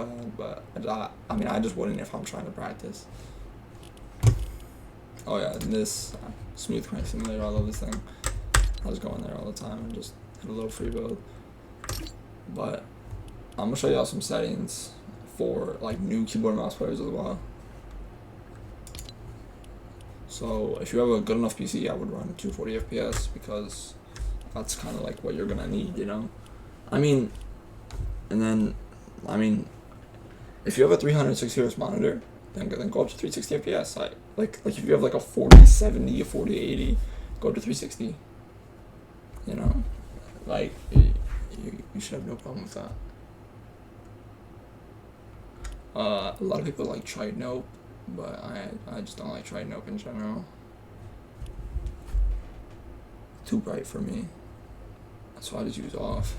ahead, but I mean, I just wouldn't if I'm trying to practice. Oh yeah, and this smooth crank simulator, I love this thing. I just go in there all the time and just hit a little free build. But I'm gonna show y'all some settings for like new keyboard and mouse players as well. So if you have a good enough PC, I would run 240 FPS because that's kind of like what you're gonna need, you know. I mean, and then, I mean, if you have a 360 Hz monitor, then go up to 360 FPS. Like if you have like a 4070, a 4080, go up to 360. You know, like you should have no problem with that. A lot of people like Trite Nope, but I just don't like Trite Nope in general. Too bright for me, so I just use off.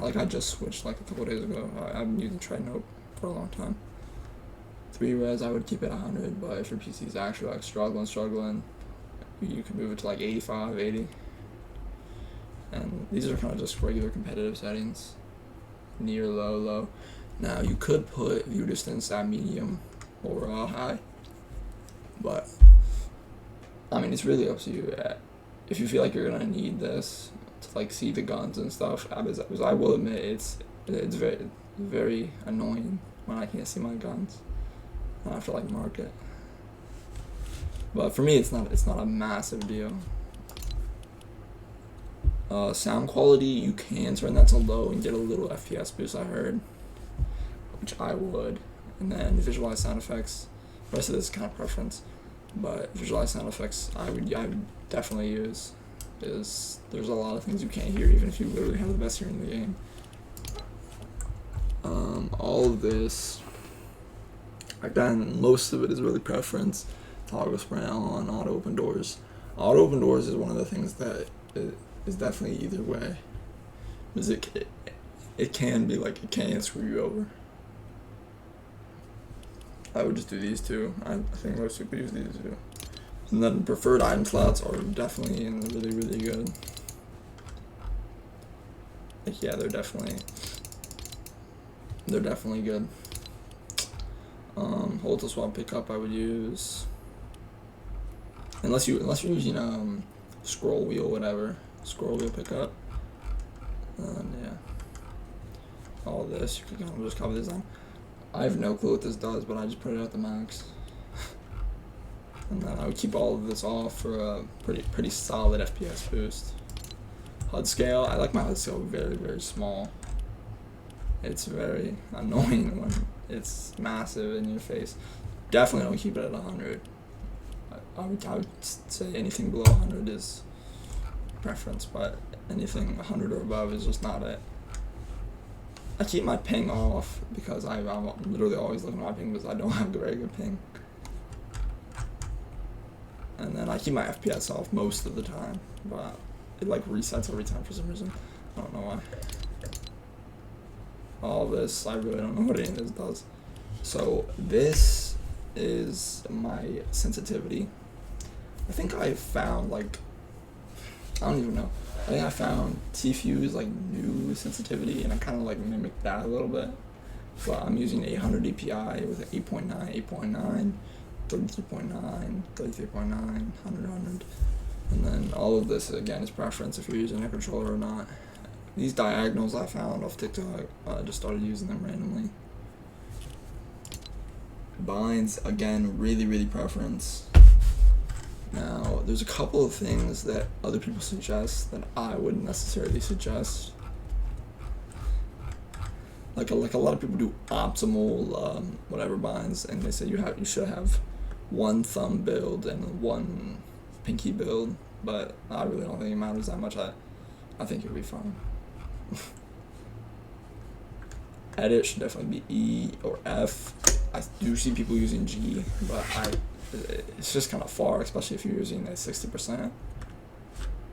Like I just switched like a couple days ago. I've been using Trite Nope for a long time. 3-res I would keep it 100, but if your PC is actually like struggling, you can move it to like 85, 80. And these are kind of just regular competitive settings. Near, low, low. Now you could put view distance at medium or high, but I mean it's really up to you. If you feel like you're gonna need this to like see the guns and stuff, because I will admit it's very annoying when I can't see my guns. I have to like mark it. But for me, it's not a massive deal. Sound quality, you can turn that to low and get a little FPS boost, I heard, which I would. And then visualize sound effects. The rest of this is kind of preference, but visualize sound effects I would definitely use. Because there's a lot of things you can't hear even if you literally have the best hearing in the game. All of this, again, most of it is really preference. Toggle spray on, auto open doors. Auto open doors is one of the things that is definitely either way, because it can be like it can screw you over. I would just do these two. I think most people use these two. And then preferred item slots are definitely really good. Like yeah, they're definitely good. Hold to swap pickup I would use, unless you're using scroll wheel pickup. Yeah, all this you can kind of just copy this down. I have no clue what this does, but I just put it at the max. And then I would keep all of this off for a pretty solid FPS boost. HUD scale, I like my HUD scale very small. It's very annoying when it's massive in your face. Definitely don't keep it at 100. I would say anything below 100 is preference, but anything 100 or above is just not it. I keep my ping off because I'm literally always looking at my ping because I don't have a very good ping. And then I keep my FPS off most of the time, but it like resets every time for some reason. I don't know why. All this, I really don't know what any of this does. So this is my sensitivity. I think I found I don't even know. I think I found Tfue's like new sensitivity, and I kind of like mimicked that a little bit. But I'm using 800 DPI with 8.9, 8.9, 33.9, 33.9, 100, and then all of this again is preference if you're using a controller or not. These diagonals I found off TikTok, I just started using them randomly. Binds, again, really preference. Now, there's a couple of things that other people suggest that I wouldn't necessarily suggest. Like a lot of people do optimal whatever binds, and they say you should have one thumb build and one pinky build, but I really don't think it matters that much. I think it'll be fine. Edit should definitely be E or F. I do see people using G, but it's just kind of far, especially if you're using a 60%.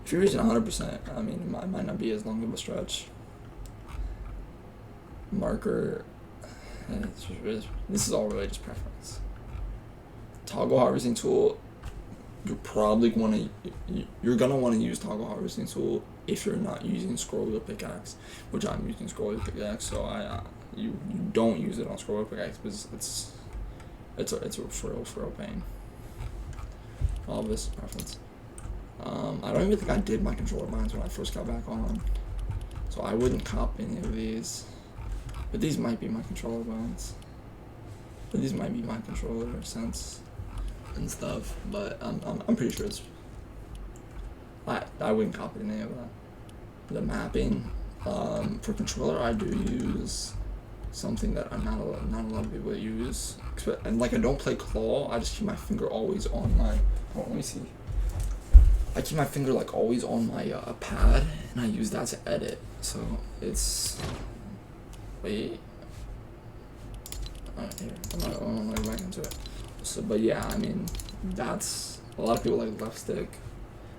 If you're using 100%, I mean, it might not be as long of a stretch. Marker, this is all really just preference. Toggle harvesting tool, you're gonna want to use toggle harvesting tool if you're not using scroll wheel pickaxe, which I'm using scroll wheel pickaxe, so you don't use it on scroll wheel pickaxe because it's a real pain. All this reference. I don't even think I did my controller binds when I first got back on, so I wouldn't cop any of these. But these might be my controller binds. But these might be my controller sense and stuff. But I'm pretty sure it's. I wouldn't copy any of that. The mapping for controller, I do use something that not a lot of people use. And like I don't play claw. I just keep my finger always on my. Oh, let me see. I keep my finger like always on my pad, and I use that to edit. So it's. Wait. Alright, here. I'm gonna go back into it. So, but yeah, I mean, that's a lot of people like left stick.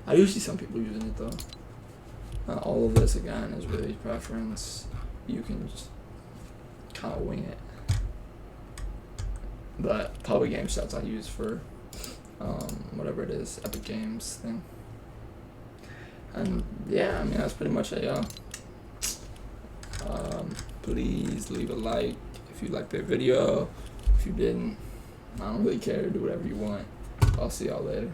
I do see some people using it though. All of this again is really preference. You can just kind of wing it. But public game sets I use for whatever it is, Epic Games thing. And yeah, I mean that's pretty much a. Please leave a like if you liked the video. If you didn't, I don't really care. Do whatever you want. I'll see y'all later.